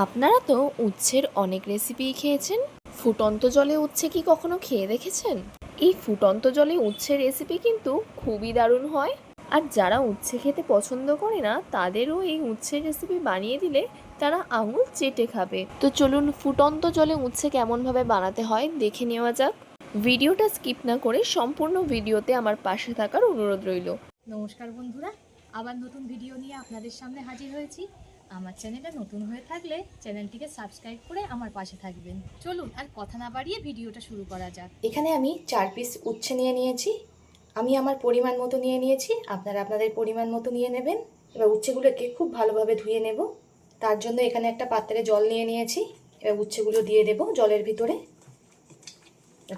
আপনারা তো উচ্ছের অনেক রেসিপিই খেয়েছেন। ফুটন্ত জলে উচ্ছে কি কখনো খেয়ে দেখেছেন? এই ফুটন্ত জলে উচ্ছের রেসিপি কিন্তু খুবই দারুণ হয়। আর যারা উচ্ছে খেতে পছন্দ করে না তাদেরও এই উচ্ছের রেসিপি বানিয়ে দিলে তারা আঙুল চেটে খাবে। তো চলুন ফুটন্ত জলে উচ্ছে কেমনভাবে বানাতে হয় দেখে নেওয়া যাক। ভিডিওটা স্কিপ না করে সম্পূর্ণ ভিডিওতে আমার পাশে থাকার অনুরোধ রইল। নমস্কার বন্ধুরা, আবার নতুন ভিডিও নিয়ে আপনাদের সামনে হাজির হয়েছি। আমার চ্যানেলটা নতুন হয়ে থাকলে চ্যানেলটিকে সাবস্ক্রাইব করে আমার পাশে থাকবেন। চলুন আর কথা না বাড়িয়ে ভিডিওটা শুরু করা যাক। এখানে আমি 4 পিস উচ্ছে নিয়ে নিয়েছি। আমি আমার পরিমাণ মতো নিয়ে নিয়েছি, আপনারা আপনাদের পরিমাণ মতো নিয়ে নেবেন। এবার উচ্ছেগুলোকে খুব ভালোভাবে ধুয়ে নেব। তার জন্য এখানে একটা পাত্রে জল নিয়ে নিয়েছি। এবার উচ্ছেগুলো দিয়ে দেব জলের ভিতরে,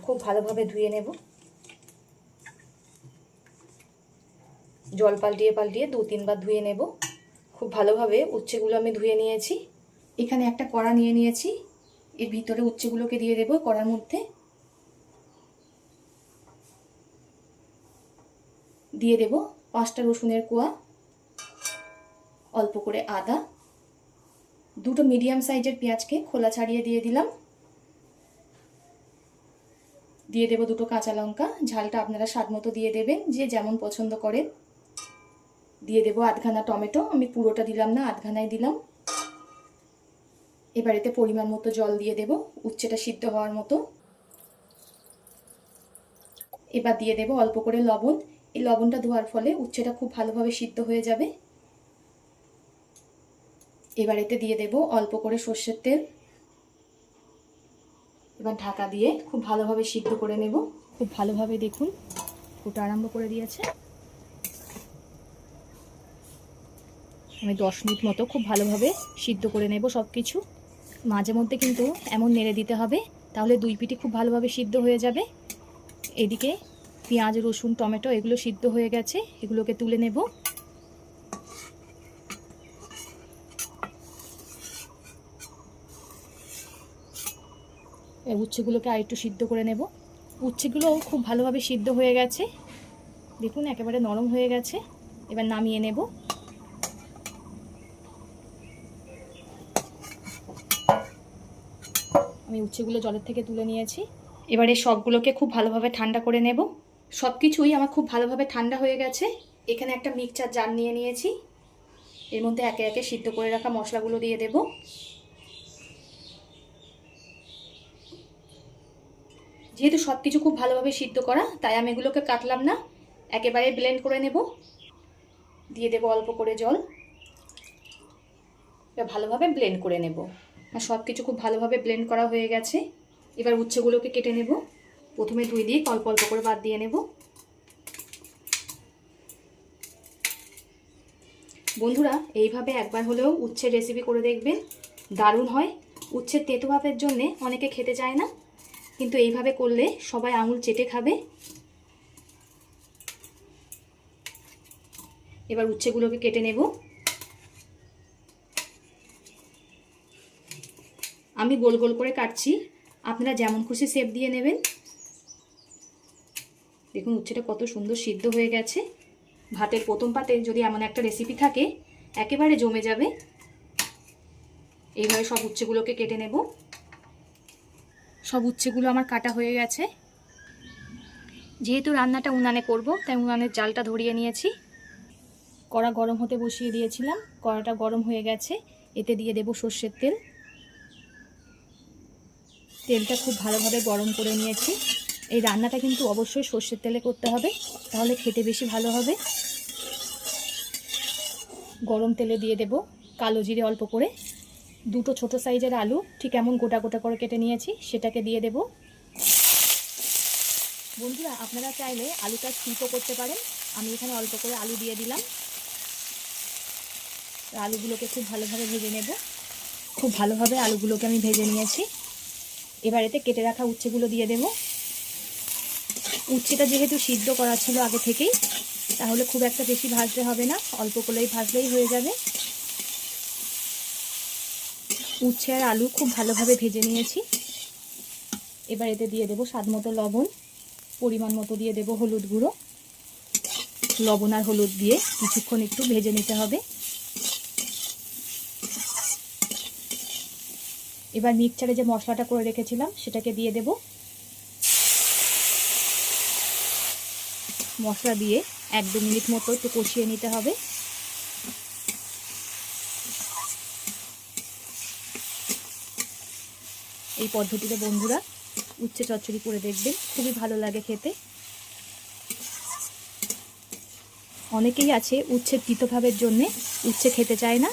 খুব ভালোভাবে ধুয়ে নেব। জল পাল্টিয়ে পাল্টিয়ে 2-3 বার ধুয়ে নেব। খুব ভালোভাবে উচ্ছেগুলো আমি ধুয়ে নিয়েছি। এখানে একটা কড়া নিয়ে নিয়েছি, এর ভিতরে উচ্ছেগুলোকে দিয়ে দেব। কড়ার মধ্যে দিয়ে দেব 5টা রসুনের কোয়া, অল্প করে আদা, 2টো মিডিয়াম সাইজের পেঁয়াজকে খোলা ছাড়িয়ে দিয়ে দিলাম। দিয়ে দেব 2টো কাঁচা লঙ্কা, ঝালটা আপনারা স্বাদ মতো দিয়ে দেবেন, যে যেমন পছন্দ করেন। দিয়ে দেব আধখানা টমেটো, আমি পুরোটা দিলাম না, আধখানাই দিলাম। এবার এতে পরিমাণ মতো জল দিয়ে দেব উচ্ছেটা সিদ্ধ হওয়ার মতো। এবার দিয়ে দেব অল্প করে লবণ। এই লবণটা দেওয়ার ফলে উচ্ছেটা খুব ভালোভাবে সিদ্ধ হয়ে যাবে। এবার এতে দিয়ে দেব অল্প করে সর্ষের তেল। এবার ঢাকা দিয়ে খুব ভালোভাবে সিদ্ধ করে নেব। খুব ভালোভাবে দেখুন ফুটা আরম্ভ করে দিয়েছে। আমি 10 মিনিট মতো খুব ভালোভাবে সিদ্ধ করে নেব সব কিছু। মাঝে মধ্যে কিন্তু এমন নেড়ে দিতে হবে, তাহলে 2 পিঠই খুব ভালোভাবে সিদ্ধ হয়ে যাবে। এদিকে পেঁয়াজ, রসুন, টমেটো এগুলো সিদ্ধ হয়ে গেছে, এগুলোকে তুলে নেব। উচ্ছেগুলোকে আরেকটু সিদ্ধ করে নেব। উচ্ছেগুলো খুব ভালোভাবে সিদ্ধ হয়ে গেছে, দেখুন একেবারে নরম হয়ে গেছে। এবার নামিয়ে নেব। আমি উচ্ছেগুলো জলের থেকে তুলে নিয়েছি। এবারে সবগুলোকে খুব ভালোভাবে ঠান্ডা করে নেব। সব কিছুই আমার খুব ভালোভাবে ঠান্ডা হয়ে গেছে। এখানে একটা মিক্সচার জার নিয়ে নিয়েছি, এর মধ্যে একে একে সিদ্ধ করে রাখা মশলাগুলো দিয়ে দেব। যেহেতু সব কিছু খুব ভালোভাবে সিদ্ধ করা, তাই আমি এগুলোকে কাটলাম না, একেবারে ব্লেন্ড করে নেব। দিয়ে দেব অল্প করে জল, এবার ভালোভাবে ব্লেন্ড করে নেব। আর সব কিছু খুব ভালোভাবে ব্লেন্ড করা হয়ে গেছে। এবার উচ্ছেগুলোকে কেটে নেব। প্রথমে ধুয়ে দিয়ে অল্প অল্প করে বাদ দিয়ে নেব। বন্ধুরা, এইভাবে একবার হলেও উচ্ছের রেসিপি করে দেখবেন, দারুণ হয়। উচ্ছের তেতো ভাতের জন্যে অনেকে খেতে চায় না, কিন্তু এইভাবে করলে সবাই আঙুল চেটে খাবে। এবার উচ্ছেগুলোকে কেটে নেব। আমি গোল গোল করে কাটছি, আপনারা যেমন খুশি শেপ দিয়ে নেবেন। দেখুন উচ্ছেটা কত সুন্দর সিদ্ধ হয়ে গেছে। ভাতের প্রথম পাতে যদি এমন একটা রেসিপি থাকে, একেবারে জমে যাবে। এইভাবে সব উচ্ছেগুলোকে কেটে নেব। সব উচ্ছেগুলো আমার কাটা হয়ে গেছে। যেহেতু রান্নাটা উনানে করব, তাই উনানের জালটা ধরিয়ে নিয়েছি। কড়া গরম হতে বসিয়ে দিয়েছিলাম, কড়াটা গরম হয়ে গেছে। এতে দিয়ে দেব সর্ষের তেল। তেলটা খুব ভালোভাবে গরম করে নিয়েছি। এই রান্নাটা কিন্তু অবশ্যই সর্ষের তেলে করতে হবে, তাহলে খেতে বেশি ভালো হবে। গরম তেলে দিয়ে দেব কালো জিরে অল্প করে। 2টো ছোট সাইজের আলু ঠিক এমন গোটা গোটা করে কেটে নিয়েছি, সেটাকে দিয়ে দেব। বন্ধুরা, আপনারা চাইলে আলুটা স্কিপও করতে পারেন, আমি এখানে অল্প করে আলু দিয়ে দিলাম। আলুগুলোকে খুব ভালোভাবে ভেজে নেব। খুব ভালোভাবে আলুগুলোকে আমি ভেজে নিয়েছি। এবার এতে কেটে রাখা উচ্ছেগুলো দিয়ে দেব। উচ্ছেটা যেহেতু সিদ্ধ করা ছিল আগে থেকেই, তাহলে খুব একটা বেশি ভাজতে হবে না, অল্প করেই ভাজলেই হয়ে যাবে। উচ্ছে আর আলু খুব ভালোভাবে ভেজে নিয়েছি। এবার এতে দিয়ে দেব স্বাদ মতো লবণ, পরিমাণ মতো দিয়ে দেব হলুদ গুঁড়ো। লবণ আর হলুদ দিয়ে কিছুক্ষণ একটু ভেজে নিতে হবে। এবার মিক্সচারে যে মশলাটা করে রেখেছিলাম সেটাকে দিয়ে দেব। মশলা দিয়ে 1-2 মিনিট মতো একটু কষিয়ে নিতে হবে। এই পদ্ধতিতে বন্ধুরা উচ্ছে চচ্চড়ি করে দেখবেন, খুবই ভালো লাগে খেতে। অনেকেই আছে উচ্ছের তিতভাবের জন্যে উচ্ছে খেতে চায় না।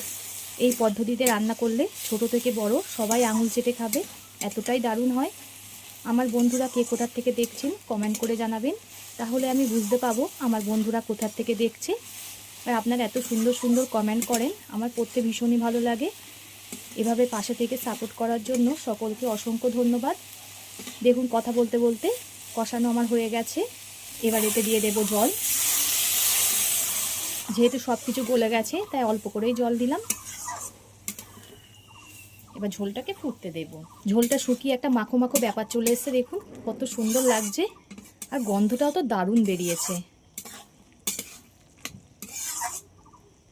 এই পদ্ধতিতে রান্না করলে ছোট থেকে বড় সবাই আঙুল চেটে খাবে, এতটাই দারুণ হয়। আমার বন্ধুরা কে কোথার থেকে দেখছেন কমেন্ট করে জানাবেন, তাহলে আমি বুঝতে পাবো আমার বন্ধুরা কোথার থেকে দেখছে। আর আপনারা এত সুন্দর সুন্দর কমেন্ট করেন, আমার পড়তে ভীষণই ভালো লাগে। এভাবে পাশে থেকে সাপোর্ট করার জন্য সকলকে অসংখ্য ধন্যবাদ। দেখুন কথা বলতে বলতে কষানো আমার হয়ে গেছে। এবার এতে দিয়ে দেব জল। যেহেতু সব কিছু গলে গেছে তাই অল্প করেই জল দিলাম। এবার ঝোলটাকে ফুটতে দেব। ঝোলটা শুকিয়ে একটা মাখো মাখো ব্যাপার চলে এসেছে, দেখুন কত সুন্দর লাগছে। আর গন্ধটাও তো দারুণ বেরিয়েছে।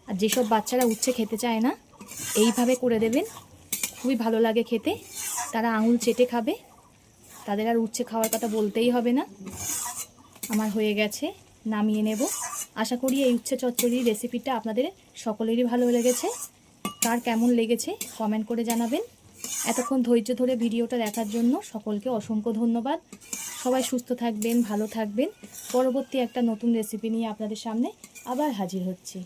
আর যেসব বাচ্চারা উচ্ছে খেতে চায় না, এইভাবে করে দেবেন, খুবই ভালো লাগে খেতে। তারা আঙুল চেটে খাবে, তাদের আর উচ্ছে খাওয়ার কথা বলতেই হবে না। আমার হয়ে গেছে, নামিয়ে নেব। আশা করি এই উচ্ছে চচ্চড়ির রেসিপিটা আপনাদের সকলেরই ভালো লেগেছে। কার কেমন লেগেছে কমেন্ট করে জানাবেন। এতক্ষণ ধৈর্য ধরে ভিডিওটা দেখার জন্য সকলকে অসংখ্য ধন্যবাদ। সবাই সুস্থ থাকবেন, ভালো থাকবেন। পরবর্তী একটা নতুন রেসিপি নিয়ে আপনাদের সামনে আবার হাজির হচ্ছি।